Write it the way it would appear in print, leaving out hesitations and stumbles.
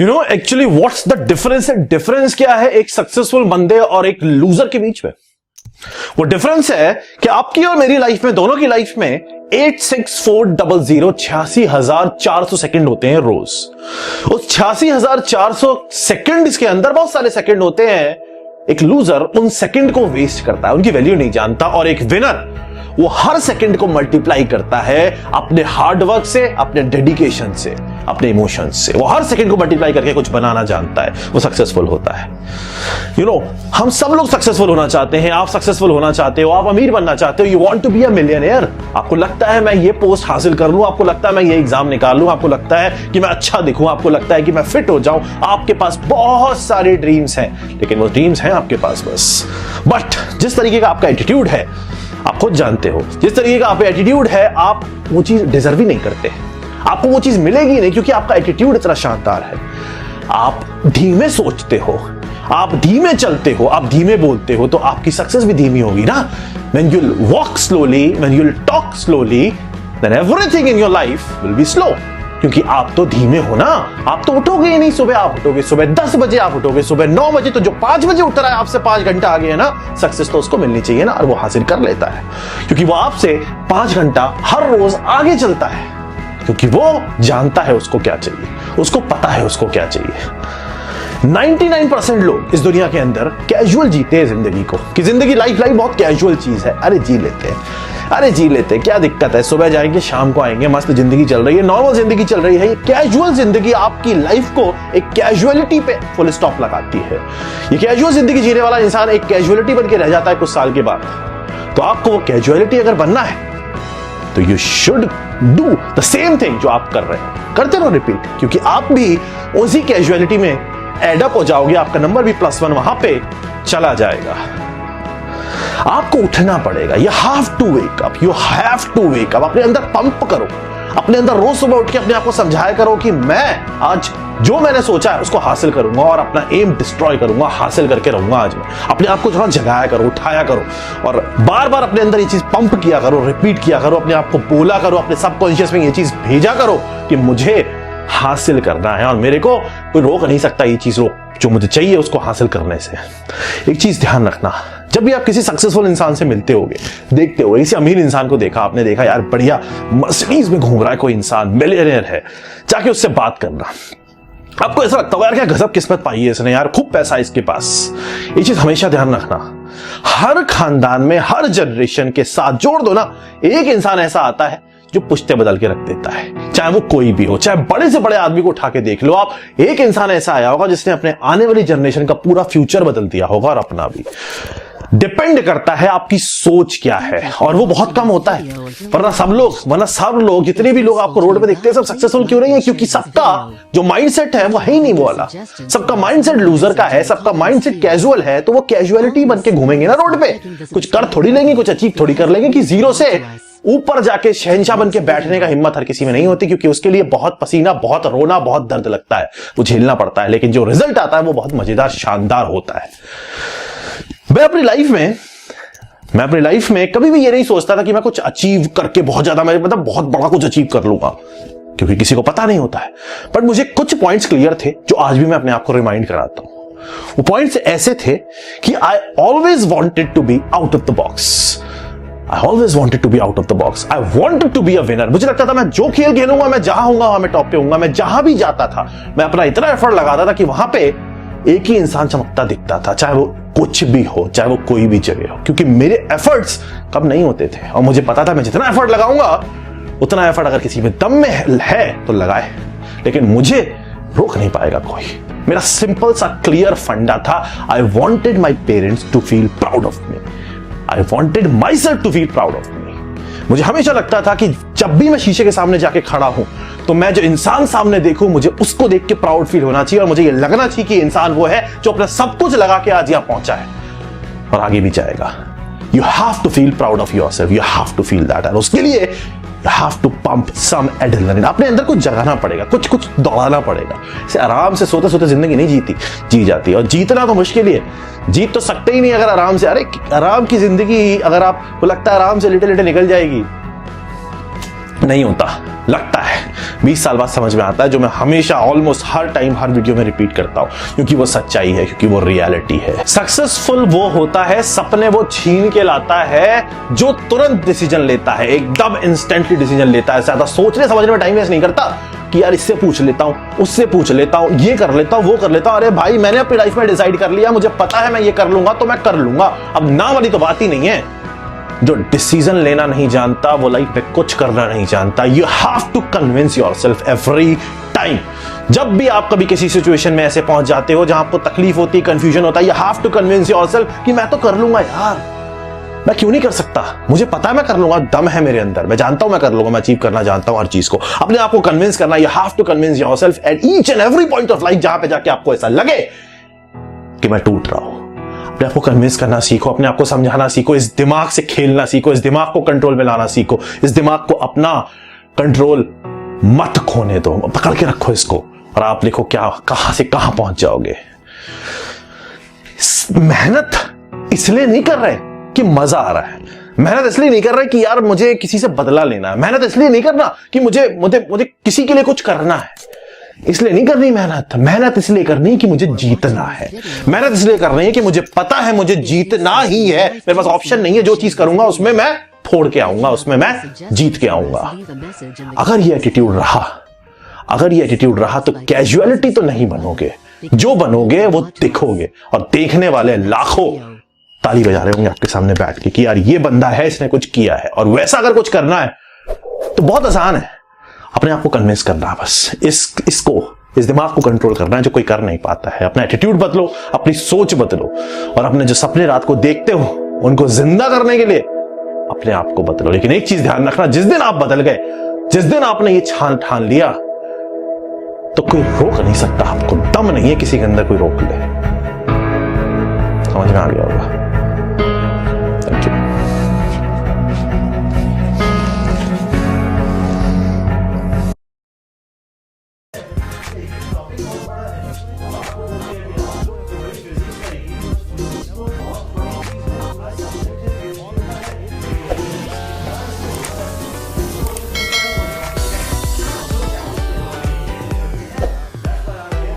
You know actually what's the difference? Difference क्या है एक सक्सेसफुल बंदे और एक लूजर के बीच में? वो डिफरेंस है कि आपकी और मेरी लाइफ में, दोनों की लाइफ में 86400 86,400 सेकंड होते हैं रोज। उस 86,400 सेकंड के अंदर बहुत सारे सेकंड होते हैं। एक लूजर उन सेकंड को वेस्ट करता है, उनकी वैल्यू नहीं जानता, और एक विनर वो हर सेकंड को मल्टीप्लाई करता है अपने हार्ड वर्क से, अपने डेडिकेशन से, अपने इमोशंस से। वो हर सेकंड को मल्टीप्लाई करके कुछ बनाना जानता है, वो सक्सेसफुल होता है। यू नो, हम सब लोग सक्सेसफुल होना चाहते हैं। आप सक्सेसफुल होना चाहते हो, आप अमीर बनना चाहते हो, you want to be a millionaire. आपको लगता है मैं ये पोस्ट हासिल कर लूं, आपको लगता है मैं ये एग्जाम निकाल लूं, आपको लगता है कि मैं अच्छा दिखूं, आपको लगता है कि मैं फिट हो जाऊं। आपके पास बहुत सारे ड्रीम्स हैं, लेकिन वो ड्रीम्स हैं आपके पास बस। बट जिस तरीके का आपका एटीट्यूड है आप खुद जानते हो, जिस तरीके का आपका एटीट्यूड है आप वो चीज डिजर्व ही नहीं करते। आपको वो चीज मिलेगी नहीं क्योंकि आपका एटीट्यूड इतना शानदार है। आप धीमे सोचते हो, आप धीमे चलते हो, आप धीमे बोलते हो, तो आपकी सक्सेस भी धीमी होगी ना। When you'll walk slowly, when you'll talk slowly, then everything in your life will be slow. क्योंकि आप तो धीमे हो ना। आप तो उठोगे ही नहीं सुबह, आप उठोगे सुबह 10 बजे, आप उठोगे सुबह 9 बजे। तो जो 5 बजे उठ रहा है आपसे 5 घंटा आगे है ना, सक्सेस तो उसको मिलनी चाहिए ना, और वो हासिल कर लेता है क्योंकि वो आपसे 5 घंटा हर रोज आगे चलता है, क्योंकि वो जानता है उसको क्या चाहिए, उसको पता है उसको क्या चाहिए। 99% लोग इस दुनिया के अंदर कैजुअल जीते हैं जिंदगी को, कि जिंदगी लाइफ बहुत कैजुअल चीज है। अरे जी लेते हैं, अरे जी लेते हैं, क्या दिक्कत है, सुबह जाएंगे शाम को आएंगे, मस्त जिंदगी चल रही है, नॉर्मल जिंदगी चल रही है। ये कैजुअल जिंदगी आपकी लाइफ को एक कैजुअलिटी पे फुल स्टॉप लगाती है। ये कैजुअल जिंदगी जीने वाला इंसान एक कैजुअलिटी बन के रह जाता है कुछ साल के बाद। तो आपको वो कैजुअलिटी अगर बनना है तो you should do the same thing जो आप कर रहे हो, करते रहो रिपीट, क्योंकि आप भी उसी कैजुअलिटी में एडअप हो जाओगे। आपका नंबर भी +1 वहां पे चला जाएगा। आपको उठना पड़ेगा। You have to wake up, you have to wake up. अपने अंदर पंप करो, अपने अंदर रोज सुबह उठ के अपने आप को समझाया करो कि मैं आज जो मैंने सोचा है उसको हासिल करूंगा और अपना एम डिस्ट्रॉय करूंगा, हासिल करके रहूंगा। आज मैं अपने आप को थोड़ा जगाया करो, उठाया करो, और बार बार अपने अंदर ये चीज पंप किया करो, रिपीट किया करो, अपने आप को बोला करो, अपने सबकॉन्शियस में ये चीज भेजा करो कि मुझे हासिल करना है और मेरे को कोई रोक नहीं सकता। ये चीज रोक जो मुझे चाहिए उसको हासिल करने से। एक चीज ध्यान रखना, जब भी आप किसी सक्सेसफुल इंसान से मिलते होगे, देखते हो, किसी अमीर इंसान को देखा आपने, देखा यार बढ़िया मर्सिडीज में घूम रहा है कोई इंसान, मिलियनेयर है, जाके उससे बात करना। आपको ऐसा लगता होगा यार क्या गजब किस्मत पाई है इसने, यार खूब पैसा है इसके पास। ये चीज हमेशा ध्यान रखना, हर खानदान में, हर जनरेशन के साथ जोड़ दो ना, एक इंसान ऐसा आता है जो पुश्ते बदल के रख देता है, चाहे वो कोई भी हो, चाहे बड़े से बड़े आदमी को उठा के देख लो आप। एक इंसान ऐसा आया होगा जिसने अपने आने वाली जनरेशन का पूरा फ्यूचर बदल दिया होगा, और अपना भी। डिपेंड करता है आपकी सोच क्या है, और वो बहुत कम होता है। वरना सब लोग जितने भी लोग आपको रोड पे देखते हैं सब सक्सेसफुल क्यों नहीं है? क्योंकि सबका जो माइंडसेट है वो है ही नहीं वो वाला। सबका माइंडसेट लूजर का है, सबका माइंडसेट कैजुअल है, तो वो कैजुअलिटी बन के घूमेंगे ना रोड पे, कुछ कर थोड़ी लेंगे, कुछ अचीव थोड़ी कर लेंगे। कि जीरो से ऊपर जाके शहंशाह बन के बैठने का हिम्मत हर किसी में नहीं होती, क्योंकि उसके लिए बहुत पसीना, बहुत रोना, बहुत दर्द लगता है, वो झेलना पड़ता है। लेकिन जो रिजल्ट आता है वो बहुत मजेदार, शानदार होता है। मैं अपनी लाइफ में कभी भी ये नहीं सोचता था कि मैं कुछ अचीव करके बहुत ज्यादा, मैं मतलब बहुत बड़ा कुछ अचीव कर लूंगा, क्योंकि किसी को पता नहीं होता है। बट मुझे कुछ पॉइंट्स क्लियर थे जो आज भी मैं अपने आप को रिमाइंड कराता हूं। वो पॉइंट्स ऐसे थे कि I always wanted to be out of the box. I always wanted to be out of the box. I wanted to be a winner. मुझे लगता था मैं जो खेल खेलूंगा, मैं जहां होऊंगा वहां मैं टॉप पे होऊंगा। मैं जहां भी जाता था मैं अपना इतना एफर्ट लगाता था कि वहां पे एक ही इंसान चमकता दिखता था, चाहे वो कुछ भी हो, चाहे वो कोई भी जगह हो, क्योंकि मेरे एफर्ट्स कम नहीं होते थे। और मुझे पता था मैं जितना एफर्ट लगाऊंगा उतना एफर्ट अगर किसी में दम में है तो लगाए, लेकिन मुझे रोक नहीं पाएगा कोई। मेरा सिंपल सा क्लियर फंडा था, I wanted my parents to feel proud of me, I wanted myself to feel proud of me. मुझे हमेशा लगता था कि जब भी मैं शीशे के सामने जाके खड़ा हूं तो मैं जो इंसान सामने देखूं मुझे उसको देख के प्राउड फील होना चाहिए, और मुझे ये लगना चाहिए कि इंसान वो है जो अपना सब कुछ लगा के आज यहां पहुंचा है और आगे भी जाएगा। You have to feel proud of yourself. You have to feel that. और उसके लिए you have to pump some adrenaline. अपने अंदर कुछ जगाना पड़ेगा, कुछ दौड़ाना पड़ेगा। इसे आराम से सोते सोते जिंदगी नहीं जी जाती, और जीतना तो मुश्किल ही है। जीत तो सकते ही नहीं अगर आराम से। अरे आराम की जिंदगी अगर आपको लगता है आराम से लेटे लेटे निकल जाएगी, नहीं होता। लगता है 20 साल बाद समझ में आता है, जो मैं हमेशा ऑलमोस्ट हर टाइम हर वीडियो में रिपीट करता हूं, क्योंकि वो सच्चाई है, क्योंकि वो रियलिटी है। सक्सेसफुल वो होता है, सपने वो छीन के लाता है जो तुरंत डिसीजन लेता है, एकदम इंस्टेंटली डिसीजन लेता है, ज्यादा सोचने समझने में टाइम वेस्ट नहीं करता कि यार इससे पूछ लेता हूं, उससे पूछ लेता हूं, ये कर लेता हूं, वो कर लेता हूं। अरे भाई मैंने अपनी लाइफ में डिसाइड कर लिया, मुझे पता है मैं ये कर लूंगा तो मैं कर लूंगा, अब ना वाली तो बात ही नहीं है। जो डिसीजन लेना नहीं जानता वो लाइफ में कुछ करना नहीं जानता। You have to convince yourself every time. जब भी आप कभी किसी सिचुएशन में ऐसे पहुंच जाते हो जहां आपको तकलीफ होती है, कंफ्यूजन होता है, you have to convince yourself कि मैं तो कर लूंगा यार, मैं क्यों नहीं कर सकता, मुझे पता है मैं कर लूंगा, दम है मेरे अंदर, मैं जानता हूं मैं कर लूंगा, मैं अचीव करना जानता हूं हर चीज को। अपने आप को कन्विंस करना, you have to convince yourself at each and every point of life, जहां पे जाके आपको ऐसा लगे कि मैं टूट रहा हूं। अपने आप को कन्विंस करना सीखो, अपने आप को समझाना सीखो, इस दिमाग से खेलना सीखो, इस दिमाग को कंट्रोल में लाना सीखो, इस दिमाग को अपना कंट्रोल मत खोने दो, पकड़ के रखो इसको, और आप देखो क्या कहां से कहां पहुंच जाओगे। मेहनत इसलिए नहीं कर रहे कि मजा आ रहा है, मेहनत इसलिए नहीं कर रहे कि यार मुझे किसी से बदला लेना है, मेहनत इसलिए नहीं करना कि मुझे मुझे मुझे किसी के लिए कुछ करना है, इसलिए नहीं करनी मेहनत। मेहनत इसलिए करनी है कि मुझे जीतना है, मेहनत इसलिए करनी है कि मुझे पता है मुझे जीतना ही है, मेरे पास ऑप्शन नहीं है, जो चीज करूंगा उसमें मैं फोड़ के आऊंगा, उसमें मैं जीत के आऊंगा। अगर ये एटीट्यूड रहा, अगर ये एटीट्यूड रहा तो कैजुअलिटी तो नहीं बनोगे, जो बनोगे वो दिखोगे, और देखने वाले लाखों ताली बजा रहे होंगे आपके सामने बैठ के कि यार ये बंदा है, इसने कुछ किया है। और वैसा अगर कुछ करना है तो बहुत आसान है, अपने आप को कन्विंस करना, बस इस दिमाग को कंट्रोल करना है जो कोई कर नहीं पाता है। अपना एटीट्यूड बदलो, अपनी सोच बदलो, और अपने जो सपने रात को देखते हो उनको जिंदा करने के लिए अपने आप को बदलो। लेकिन एक चीज ध्यान रखना, जिस दिन आप बदल गए, जिस दिन आपने ये ठान लिया, तो कोई रोक नहीं सकता आपको, दम नहीं है किसी के अंदर कोई रोक ले। समझ में आ गया होगा।